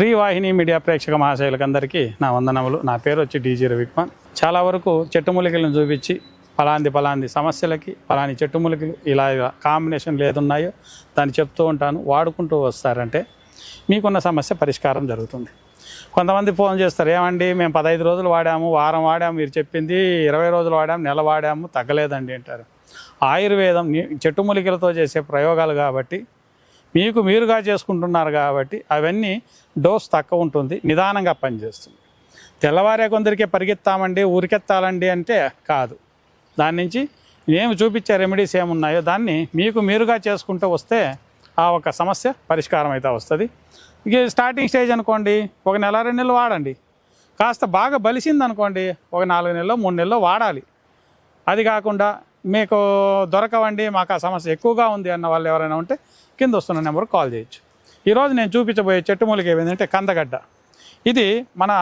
శ్రీవాహిని media ప్రేక్షక మహాశయులకందరికీ నా వందనములు. నా పేరు వచ్చి డీజీ రవికుమార్. చాలా వరకు చెట్టుమూలికలను చూపించి పలాంది సమస్యలకి పలాని చెట్టుమూలికలు ఇలా కాంబినేషన్లు ఏదున్నాయో దాన్ని చెప్తూ ఉంటాను. వాడుకుంటూ వస్తారంటే మీకున్న సమస్య పరిష్కారం జరుగుతుంది. కొంతమంది ఫోన్ చేస్తారు, ఏమండి మేము 15 రోజులు వాడాము, వారం వాడాము, మీరు చెప్పింది 20 రోజులు వాడాము, నెల వాడాము, తగ్గలేదండి అంటారు. ఆయుర్వేదం చెట్టుమూలికలతో చేసే ప్రయోగాలు కాబట్టి మీరుగా చేసుకుంటున్నారు కాబట్టి అవన్నీ డోస్ తక్కువ ఉంటుంది, నిదానంగా పనిచేస్తుంది. తెల్లవారే కొందరికే పరిగెత్తామండి, ఊరికెత్తాలండి అంటే కాదు. దాని నుంచి మేము చూపించే రెమెడీస్ ఏమున్నాయో దాన్ని మీరుగా చేసుకుంటూ వస్తే ఆ ఒక సమస్య పరిష్కారం అయితే వస్తుంది. ఇక స్టార్టింగ్ స్టేజ్ అనుకోండి, ఒక నెల 2 నెలలు వాడండి. కాస్త బాగా బలిసింది అనుకోండి, ఒక 4 నెలలో 3 నెలలో వాడాలి. అది కాకుండా మీకు దొరకవండి, మాకు ఆ సమస్య ఎక్కువగా ఉంది అన్న వాళ్ళు ఎవరైనా ఉంటే కింద వస్తున్న నెంబర్కి కాల్ చేయొచ్చు. ఈరోజు నేను చూపించబోయే చెట్టుమూలిక ఏమైందంటే కందగడ్డ. ఇది మన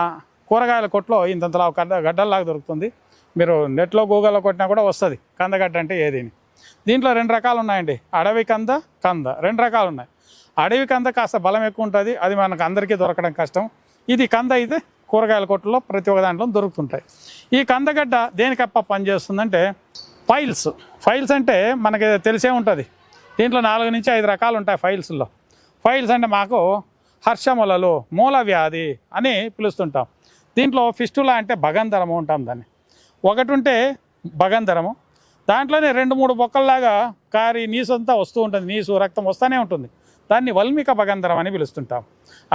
కూరగాయల కొట్లో ఇంతంతలా గడ్డల్లాగా దొరుకుతుంది. మీరు నెట్లో గూగుల్లో కొట్టినా కూడా వస్తుంది కందగడ్డ అంటే ఏదని. దీంట్లో 2 రకాలు ఉన్నాయండి, అడవి కంద 2 రకాలు ఉన్నాయి. అడవి కంద కాస్త బలం ఎక్కువ ఉంటుంది, అది మనకు అందరికీ దొరకడం కష్టం. ఇది కంద అయితే కూరగాయల కొట్లో ప్రతి ఒక్క దాంట్లో దొరుకుతుంటాయి. ఈ కందగడ్డ దేనికప్ప పనిచేస్తుందంటే ఫైల్స్ అంటే మనకి తెలిసే ఉంటుంది. దీంట్లో 4 నుంచి 5 రకాలు ఉంటాయి ఫైల్స్లో. ఫైల్స్ అంటే మాకు హర్షములలు, మూల వ్యాధి అని పిలుస్తుంటాం. దీంట్లో ఫిస్టులా అంటే భగంధరము ఉంటాం దాన్ని. ఒకటి ఉంటే భగంధరము, దాంట్లోనే 2-3 బొక్కల్లాగా కారి నీసు అంతా వస్తూ ఉంటుంది, నీసు రక్తం వస్తూనే ఉంటుంది. దాన్ని వల్మిక భగంధరం అని పిలుస్తుంటాం.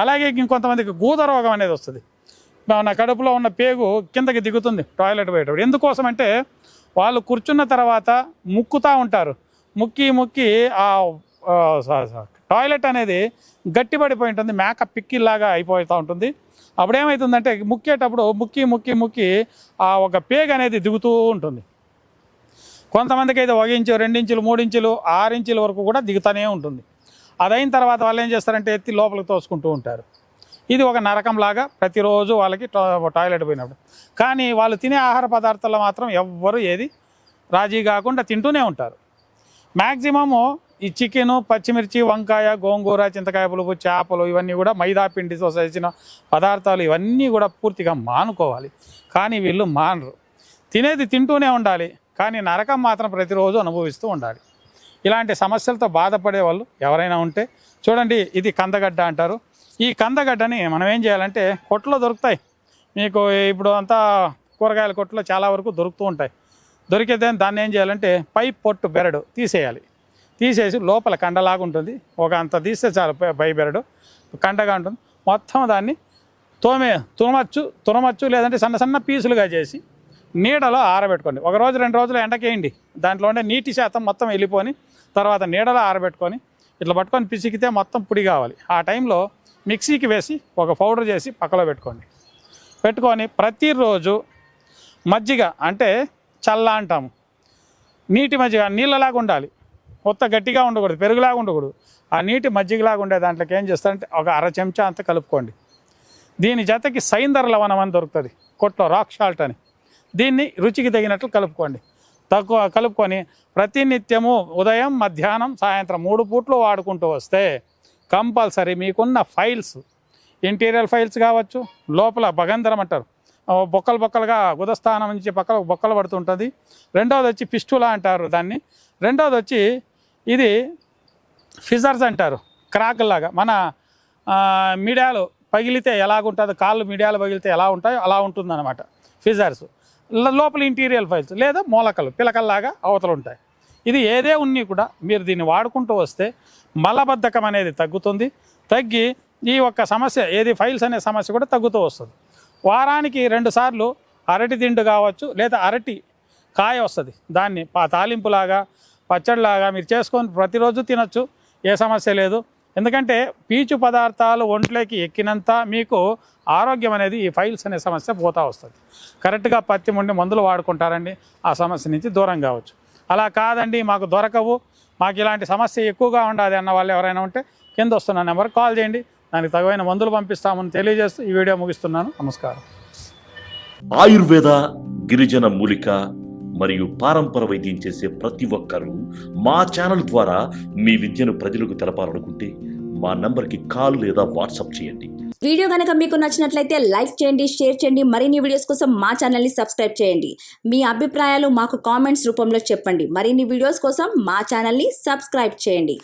అలాగే ఇంకొంతమందికి గూద రోగం అనేది వస్తుంది. మన కడుపులో ఉన్న పేగు కిందకి దిగుతుంది టాయిలెట్ పోయేటప్పుడు. ఎందుకోసం అంటే వాళ్ళు కూర్చున్న తర్వాత ముక్కుతూ ఉంటారు. ముక్కి ఆ టాయిలెట్ అనేది గట్టిపడిపోయి ఉంటుంది, మేక పిక్కిలాగా అయిపోతూ ఉంటుంది. అప్పుడేమవుతుందంటే ముక్కేటప్పుడు ముక్కి ఆ ఒక పేగు అనేది దిగుతూ ఉంటుంది. కొంతమందికి అయితే 1 ఇంచు, 2 ఇంచులు, 3 ఇంచులు, 6 ఇంచుల వరకు కూడా దిగుతూనే ఉంటుంది. అదైన తర్వాత వాళ్ళు ఏం చేస్తారంటే ఎత్తి లోపలికి తోసుకుంటూ ఉంటారు. ఇది ఒక నరకంలాగా ప్రతిరోజు వాళ్ళకి టాయిలెట్ పోయినప్పుడు. కానీ వాళ్ళు తినే ఆహార పదార్థాల్లో మాత్రం ఎవ్వరు ఏది రాజీ కాకుండా తింటూనే ఉంటారు. మ్యాక్సిమము ఈ చికెను, పచ్చిమిర్చి, వంకాయ, గోంగూర, చింతకాయ పులుపు, చేపలు ఇవన్నీ కూడా మైదా పిండితో చేసిన పదార్థాలు ఇవన్నీ కూడా పూర్తిగా మానుకోవాలి. కానీ వీళ్ళు మానరు. తినేది తింటూనే ఉండాలి, కానీ నరకం మాత్రం ప్రతిరోజు అనుభవిస్తూ ఉండాలి. ఇలాంటి సమస్యలతో బాధపడే వాళ్ళు ఎవరైనా ఉంటే చూడండి, ఇది కందగడ్డ అంటారు. ఈ కందగడ్డని మనం ఏం చేయాలంటే కొట్లో దొరుకుతాయి. మీకు ఇప్పుడు అంతా కూరగాయల కొట్లో చాలా వరకు దొరుకుతూ ఉంటాయి. దొరికితే దాన్ని ఏం చేయాలంటే పై పొట్టు బెరడు తీసేసి లోపల కండలాగా ఉంటుంది, ఒక అంత తీస్తే చాలు. పై బెరడు కండగా ఉంటుంది. మొత్తం దాన్ని తురమచ్చు లేదంటే సన్న పీసులుగా చేసి నీడలో ఆరబెట్టుకోండి. 1 రోజు 2 రోజులు ఎండకేయండి. దాంట్లో ఉండే నీటి శాతం మొత్తం వెళ్ళిపోని తర్వాత నీడలో ఆరబెట్టుకొని ఇట్లా పట్టుకొని పిసికితే మొత్తం పొడి కావాలి. ఆ టైంలో మిక్సీకి వేసి ఒక పౌడర్ చేసి పక్కలో పెట్టుకొని ప్రతిరోజు మజ్జిగ అంటే చల్ల అంటాము, నీటి మజ్జిగ నీళ్ళలాగా ఉండాలి, మొత్తం గట్టిగా ఉండకూడదు, పెరుగులాగా ఉండకూడదు. ఆ నీటి మజ్జిగలాగా ఉండే దాంట్లోకి ఏం చేస్తారంటే ఒక 1/2 చెంచా అంతా కలుపుకోండి. దీని జతకి సైందర లవణం అని దొరుకుతుంది కొట్లో, రాక్ సాల్ట్ అని. దీన్ని రుచికి తగినట్లు కలుపుకొని ప్రతినిత్యము ఉదయం, మధ్యాహ్నం, సాయంత్రం 3 పూట్లు వాడుకుంటూ వస్తే కంపల్సరీ మీకున్న ఫైల్స్, ఇంటీరియర్ ఫైల్స్ కావచ్చు, లోపల భగంధరం అంటారు, బొక్కలుగా గుదస్థానం నుంచి బొక్కలు పడుతుంటుంది. రెండవది వచ్చి పిస్టులా అంటారు దాన్ని. రెండవది వచ్చి ఇది ఫిజర్స్ అంటారు, క్రాక్లాగా. మన మీడియాలు పగిలితే ఎలాగుంటుందో, కాళ్ళు మీడియాలు పగిలితే ఎలా ఉంటాయో అలా ఉంటుందన్నమాట ఫిజర్స్. లోపల ఇంటీరియర్ ఫైల్స్ లేదా మూలకలు పిలకల్లాగా అవతలు ఉంటాయి. ఇది ఏదే ఉన్ని కూడా మీరు దీన్ని వాడుకుంటూ వస్తే మలబద్ధకం అనేది తగ్గి ఈ ఒక్క సమస్య ఏది ఫైల్స్ అనే సమస్య కూడా తగ్గుతూ వస్తుంది. వారానికి 2 సార్లు అరటి దిండు కావచ్చు లేదా అరటి కాయ వస్తుంది, దాన్ని తాలింపులాగా పచ్చడిలాగా మీరు చేసుకొని ప్రతిరోజు తినచ్చు, ఏ సమస్య లేదు. ఎందుకంటే పీచు పదార్థాలు ఒంట్లోకి ఎక్కినంత మీకు ఆరోగ్యం అనేది ఈ ఫైల్స్ అనే సమస్య పోతా వస్తుంది. కరెక్ట్గా పత్తి ఉండి మందులు వాడుకుంటారండి, ఆ సమస్య నుంచి దూరం కావచ్చు. అలా కాదండి మాకు దొరకవు, మాకు ఇలాంటి సమస్య ఎక్కువగా ఉండదు అన్న వాళ్ళు ఎవరైనా ఉంటే కింద వస్తున్న నెంబర్కి కాల్ చేయండి, దానికి తగిన మందులు పంపిస్తామని తెలియజేస్తూ ఈ వీడియో ముగిస్తున్నాను. నమస్కారం. ఆయుర్వేద, గిరిజన మూలిక మరియు పారంపర వైద్యం చేసే ప్రతి ఒక్కరూ మా ఛానల్ ద్వారా మీ విద్యను ప్రజలకు తెలపాలనుకుంటే మా నంబర్కి కాల్ లేదా వాట్సాప్ చేయండి. వీడియో కనుక మీకు నచ్చినట్లయితే లైక్ చేయండి, షేర్ చేయండి. మరిన్ని వీడియోస్ కోసం మా ఛానల్ని సబ్స్క్రైబ్ చేయండి. మీ అభిప్రాయాలు మాకు కామెంట్స్ రూపంలో చెప్పండి. మరిన్ని వీడియోస్ కోసం మా ఛానల్ని సబ్స్క్రైబ్ చేయండి.